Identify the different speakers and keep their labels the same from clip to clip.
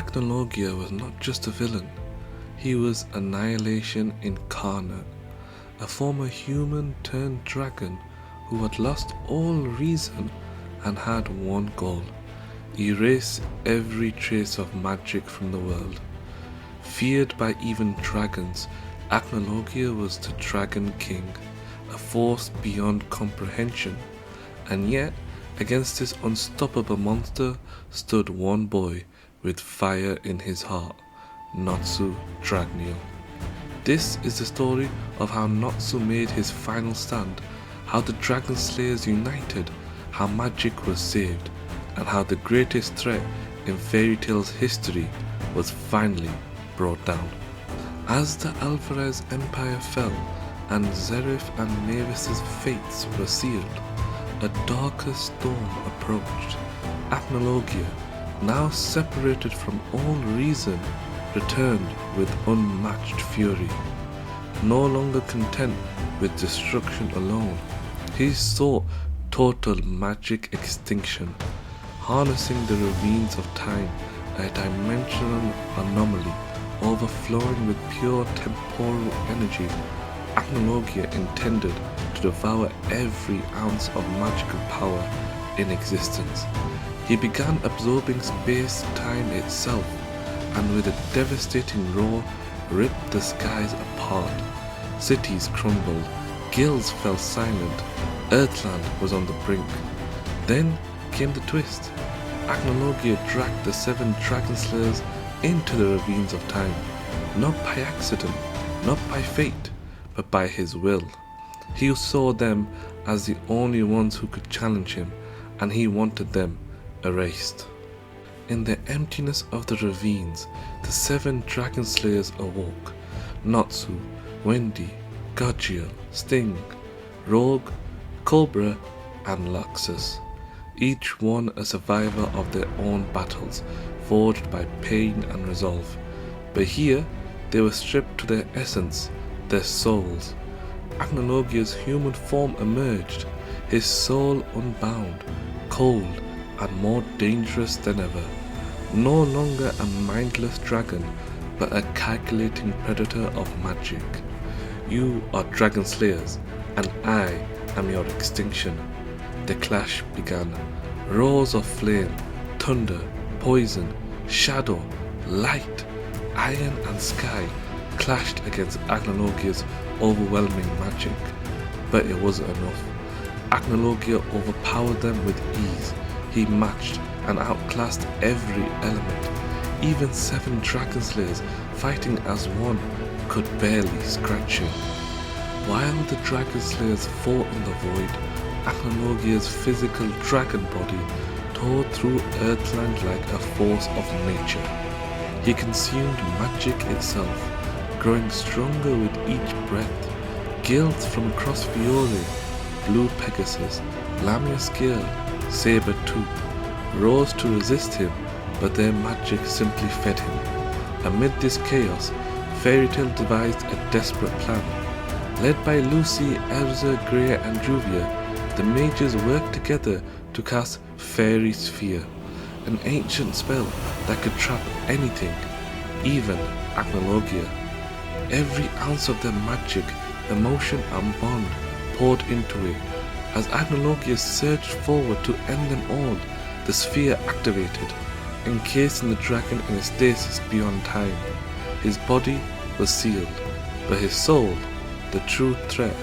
Speaker 1: Acnologia was not just a villain, he was annihilation incarnate, a former human turned dragon who had lost all reason and had one goal: erase every trace of magic from the world. Feared by even dragons, Acnologia was the Dragon King, a force beyond comprehension, and yet against this unstoppable monster stood one boy with fire in his heart, Natsu Dragneel. This is the story of how Natsu made his final stand, how the Dragon Slayers united, how magic was saved, and how the greatest threat in fairy tale's history was finally brought down. As the Alvarez Empire fell and Zerif and Mavis's fates were sealed, a darker storm approached. Acnologia, now separated from all reason, returned with unmatched fury. No longer content with destruction alone, he sought total magic extinction. Harnessing the Ravines of Time, a dimensional anomaly overflowing with pure temporal energy, Acnologia intended to devour every ounce of magical power in existence. He began absorbing space-time itself, and with a devastating roar ripped the skies apart. Cities crumbled, guilds fell silent, Earthland was on the brink. Then came the twist. Acnologia dragged the 7 Dragon Slayers into the Ravines of Time, not by accident, not by fate, but by his will. He saw them as the only ones who could challenge him, and he wanted them erased. In the emptiness of the ravines, the 7 Dragon Slayers awoke: Natsu, Wendy, Gajiel, Sting, Rogue, Cobra, and Luxus, each one a survivor of their own battles, forged by pain and resolve. But here, they were stripped to their essence, their souls. Acnologia's human form emerged, his soul unbound, cold and more dangerous than ever. No longer a mindless dragon, but a calculating predator of magic. You are Dragon Slayers, and I am your extinction. The clash began. Roars of flame, thunder, poison, shadow, light, iron and sky clashed against Acnologia's overwhelming magic. But it wasn't enough. Acnologia overpowered them with ease. He matched and outclassed every element. Even 7 Dragon Slayers fighting as one could barely scratch him. While the Dragon Slayers fought in the void, Acnologia's physical dragon body tore through Earthland like a force of nature. He consumed magic itself, growing stronger with each breath. Guilds from across Fiore, Blue Pegasus, Lamia Scale, Saber Tooth, rose to resist him, but their magic simply fed him. Amid this chaos, Fairy Tail devised a desperate plan. Led by Lucy, Elsa, Greya and Juvia, the mages worked together to cast Fairy Sphere, an ancient spell that could trap anything, even Acnologia. Every ounce of their magic, emotion and bond poured into it. As Acnologia surged forward to end them all, the sphere activated, encasing the dragon in a stasis beyond time. His body was sealed, but his soul, the true threat,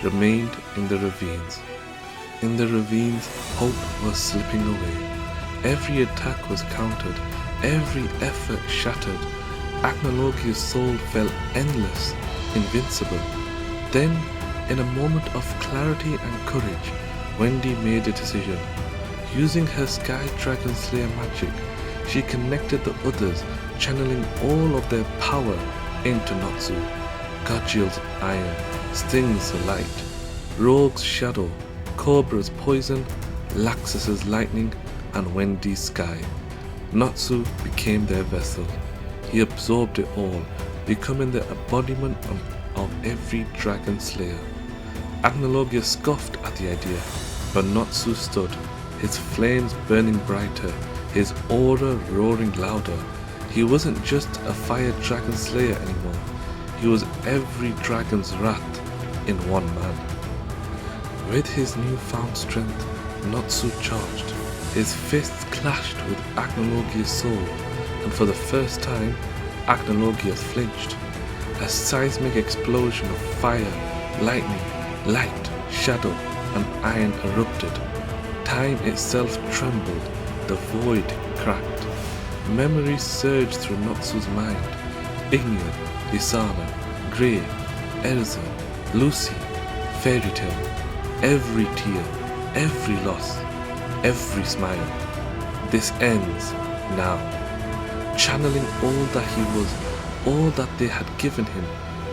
Speaker 1: remained in the ravines. In the ravines, hope was slipping away. Every attack was countered, every effort shattered. Acnologia's soul felt endless, invincible. Then, in a moment of clarity and courage, Wendy made a decision. Using her Sky Dragon Slayer magic, she connected the others, channeling all of their power into Natsu. Gajiel's iron, Sting's light, Rogue's shadow, Cobra's poison, Laxus's lightning, and Wendy's sky. Natsu became their vessel. He absorbed it all, becoming the embodiment of every dragon slayer. Acnologia scoffed at the idea, but Natsu stood, his flames burning brighter, his aura roaring louder. He wasn't just a fire dragon slayer anymore, he was every dragon's wrath in one man. With his newfound strength, Natsu charged. His fists clashed with Acnologia's soul, and for the first time, Acnologia flinched. A seismic explosion of fire, lightning, light, shadow, and iron erupted. Time itself trembled, the void cracked. Memories surged through Natsu's mind. Ignia, Isana, Grey, Elsa, Lucy, Fairy Tale, every tear, every loss, every smile. This ends now. Channeling all that he was, all that they had given him,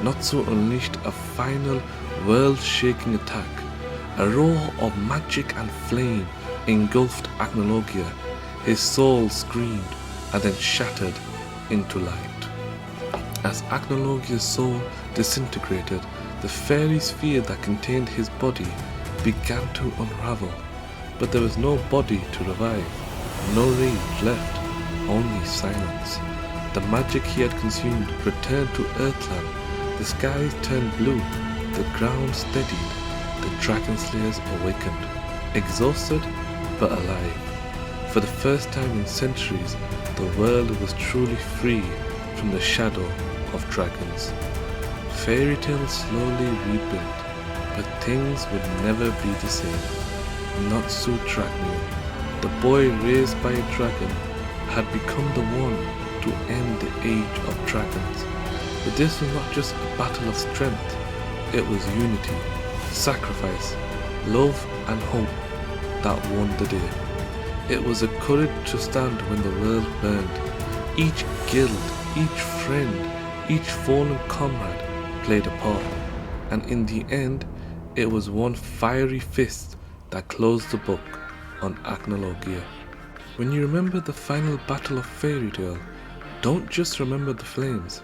Speaker 1: Natsu unleashed a final world-shaking attack. A roar of magic and flame engulfed Acnologia. His soul screamed and then shattered into light. As Acnologia's soul disintegrated, the fairy sphere that contained his body began to unravel. But there was no body to revive, no rage left, only silence. The magic he had consumed returned to Earthland. The skies turned blue, the ground steadied, the dragon slayers awakened, exhausted but alive. For the first time in centuries, the world was truly free from the shadow of dragons. Fairy tales slowly rebuilt, but things would never be the same. Natsu Dragneel, the boy raised by a dragon, had become the one to end the age of dragons. But this was not just a battle of strength, it was unity, sacrifice, love and hope that won the day. It was a courage to stand when the world burned. Each guild, each friend, each fallen comrade played a part, and in the end, it was one fiery fist that closed the book on Acnologia. When you remember the final battle of Fairy Tale, don't just remember the flames.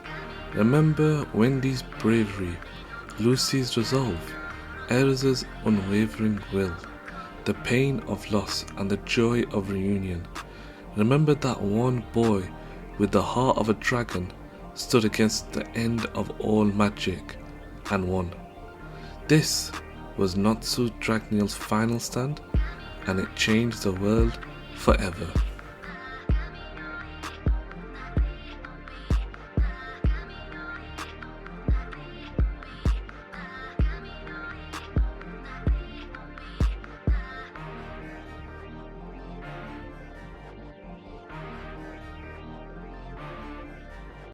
Speaker 1: Remember Wendy's bravery, Lucy's resolve, Elsa's unwavering will, the pain of loss and the joy of reunion. Remember that one boy with the heart of a dragon stood against the end of all magic and won. This was Natsu Dragneel's final stand, and it changed the world forever.